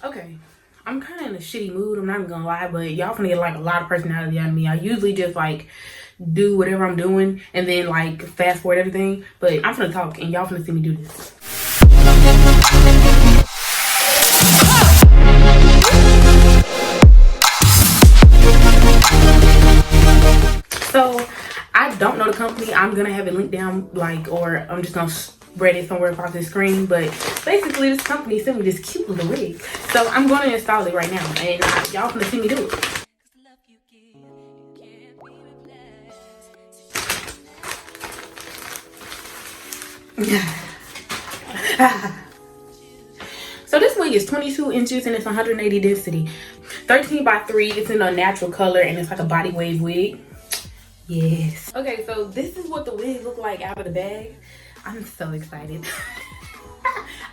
Okay, I'm kind of in a shitty mood, I'm not even gonna lie, but y'all finna get like a lot of personality out of me. I usually just like do whatever I'm doing and then like fast forward everything, but I'm finna talk and y'all finna see me do this. So I don't know the company. I'm gonna have it linked down, like, or I'm just gonna spread it somewhere across the screen, but basically this company sent me this cute little wig, so I'm gonna install it right now and y'all gonna see me do it. So this wig is 22 inches and it's 180 density, 13 by 3. It's in a natural color and it's like a body wave wig. Yes. Okay, so this is what the wig look like out of the bag. I'm so excited.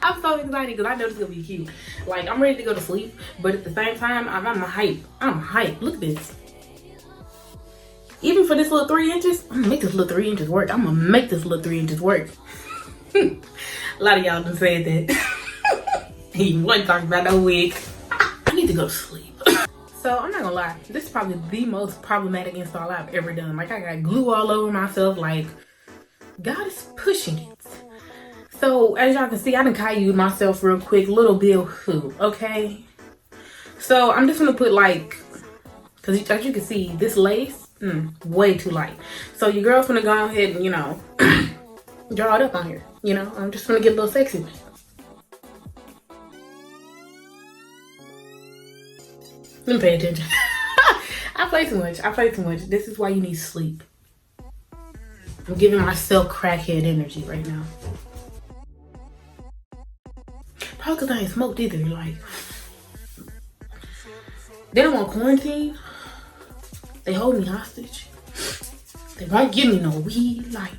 I'm so excited because I know this is gonna be cute. Like, I'm ready to go to sleep, but at the same time, I'm hyped. I'm hyped. Look at this. Even for this little 3 inches, I'm gonna make this little 3 inches work. I'm gonna make this little 3 inches work. A lot of y'all done said that. He wasn't talking about no wig. I need to go to sleep. So I'm not gonna lie, this is probably the most problematic install I've ever done. Like, I got glue all over myself. Like, God is pushing it. So as y'all can see, I done Caillou'd myself real quick. Little Bill Who, okay? So I'm just gonna put like, cause as you can see, this lace, way too light. So your girl's gonna go ahead and, you know, draw it up on here. You know, I'm just gonna get a little sexy with it. Let me pay attention. I play too much. I play too much. This is why you need sleep. I'm giving myself crackhead energy right now. Probably because I ain't smoked either. Like, they don't want quarantine. They hold me hostage. They won't give me no weed. Like,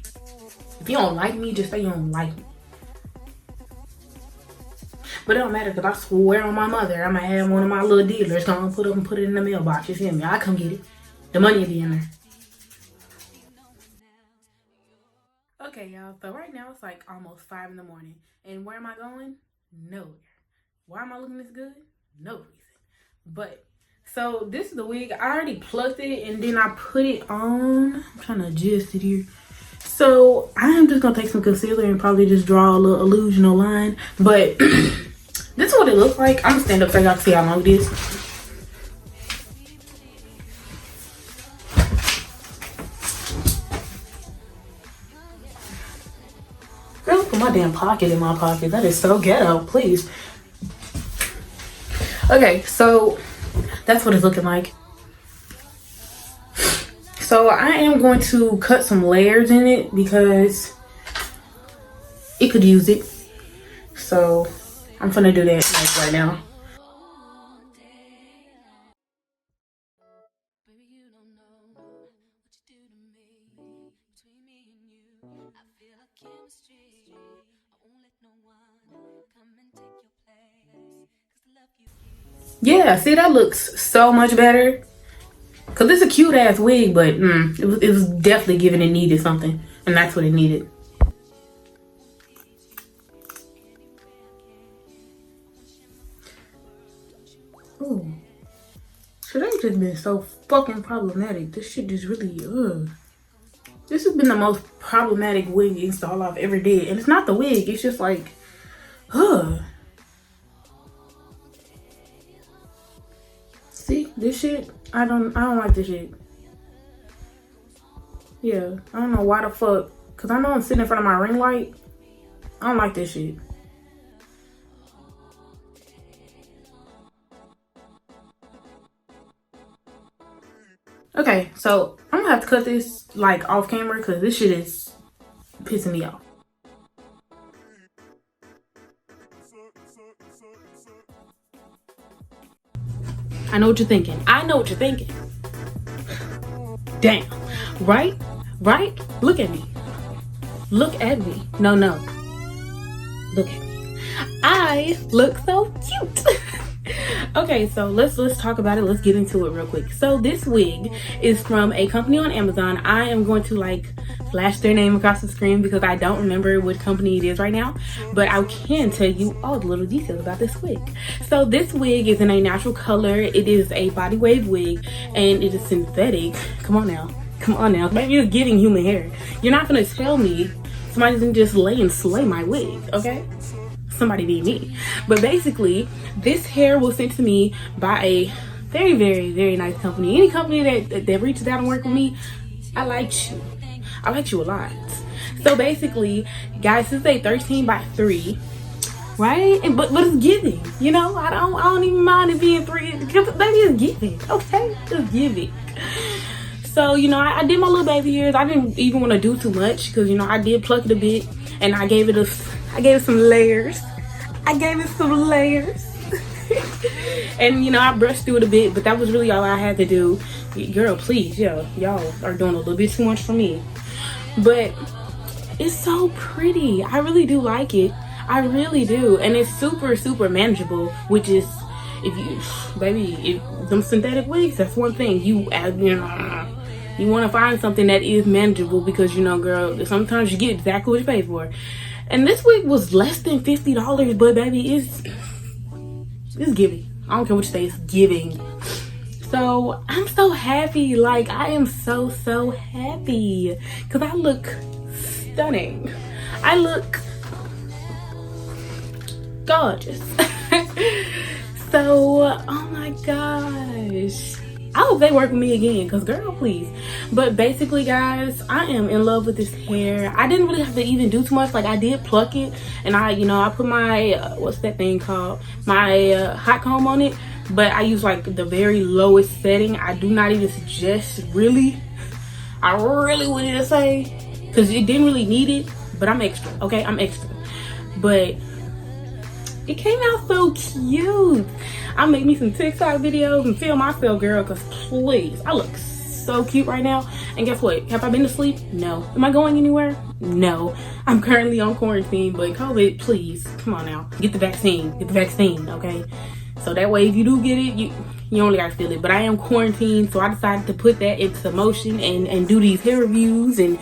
if you don't like me, just say you don't like me. But it don't matter because I swear on my mother, I'm gonna have one of my little dealers gonna put up and put it in the mailbox. You feel me? I come get it. The money will be in there. Okay, y'all. So right now it's like almost 5 in the morning. And where am I going? Nowhere. Why am I looking this good? No reason. But, so this is the wig. I already plucked it and then I put it on. I'm trying to adjust it here. So I am just gonna take some concealer and probably just draw a little illusional line. But this is what it looks like. I'm gonna stand up so y'all can see how long it is. Girl, put my damn pocket in my pocket. That is so ghetto, please. Okay, so that's what it's looking like. So I am going to cut some layers in it because it could use it. So I'm gonna do that like right now. Yeah, see, that looks so much better. Cause it's a cute ass wig, but it was definitely giving it needed something, and that's what it needed. Ooh, today's just been so fucking problematic. This shit just really, This has been the most problematic wig install I've ever did, and it's not the wig. It's just like, See, this shit, I don't like this shit. Yeah, I don't know why the fuck. Cause I know I'm sitting in front of my ring light. I don't like this shit. Okay, so I'm gonna have to cut this like off camera because this shit is pissing me off. I know what you're thinking. I know what you're thinking. Damn. Right? Right? Look at me. Look at me. No. Look at me. I look so cute. Okay, so let's talk about it. Let's get into it real quick. So this wig is from a company on Amazon. I am going to like flash their name across the screen because I don't remember what company it is right now, but I can tell you all the little details about this wig. So this wig is in a natural color. It is a body wave wig and it is synthetic. Come on now. Maybe it's giving human hair. You're not gonna tell me somebody didn't just lay and slay my wig, okay? Somebody did me. But basically, this hair was sent to me by a very, very, very nice company. Any company that reaches out and work with me, I liked you. I liked you a lot. So basically, guys, this is a 13x3, right? But it's giving, you know? I don't even mind it being 3 because baby, it's giving, okay? It's giving. So, you know, I did my little baby hairs. I didn't even want to do too much because, you know, I did pluck it a bit and I gave it some layers. And, you know, I brushed through it a bit, but that was really all I had to do. Girl, please, y'all are doing a little bit too much for me. But it's so pretty. I really do like it. I really do. And it's super, super manageable, which is, if them synthetic wigs, that's one thing. You want to find something that is manageable because, you know, girl, sometimes you get exactly what you pay for. And this wig was less than $50, but baby, it's giving. I don't care what you say, it's giving. So I'm so happy. Like, I am so happy because I look stunning. I look gorgeous. So, oh my gosh, I hope they work with me again because, girl, please. But basically, guys, I am in love with this hair. I didn't really have to even do too much. Like, I did pluck it and I put my what's that thing called, my hot comb on it, but I use like the very lowest setting. I do not even suggest, really, I really wanted to say, because it didn't really need it, but I'm extra, okay? I'm extra. But it came out so cute. I make me some TikTok videos and feel myself, girl, because please, I look so cute right now. And guess what? Have I been to sleep? No. Am I going anywhere? No. I'm currently on quarantine, but COVID, please, come on now. Get the vaccine. Get the vaccine, okay? So that way, if you do get it, you only gotta feel it. But I am quarantined, so I decided to put that into motion and do these hair reviews and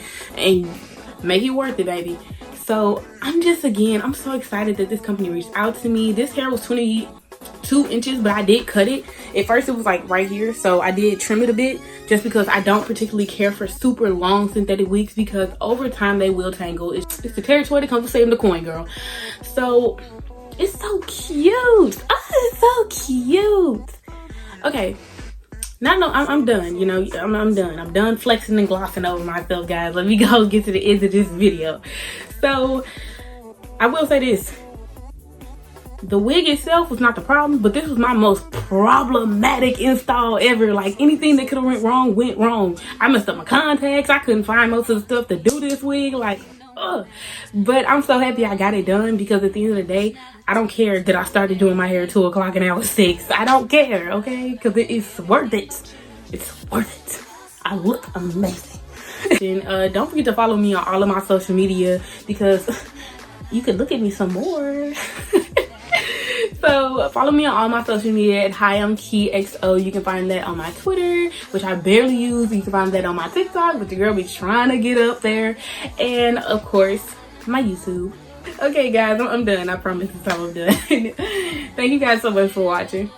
make it worth it, baby. So I'm so excited that this company reached out to me. This hair was 22 inches, but I did cut it. At first it was like right here, so I did trim it a bit just because I don't particularly care for super long synthetic wigs because over time they will tangle. It's the territory that comes with saving the coin, girl. So it's so cute. Oh, it's so cute. Okay. I'm done, you know, I'm done. I'm done flexing and glossing over myself, guys. Let me go get to the end of this video. So, I will say this. The wig itself was not the problem, but this was my most problematic install ever. Like, anything that could have went wrong. I messed up my contacts. I couldn't find most of the stuff to do this wig. Like, ugh. But I'm so happy I got it done because at the end of the day, I don't care that I started doing my hair at 2 o'clock and now it's 6. I don't care, okay? Because it's worth it. It's worth it. I look amazing. And don't forget to follow me on all of my social media because you can look at me some more. So follow me on all my social media at HiAmKeyXO. You can find that on my Twitter, which I barely use. You can find that on my TikTok, but the girl be trying to get up there. And of course, my YouTube. Okay guys, I'm done. I promise this time I'm done. Thank you guys so much for watching.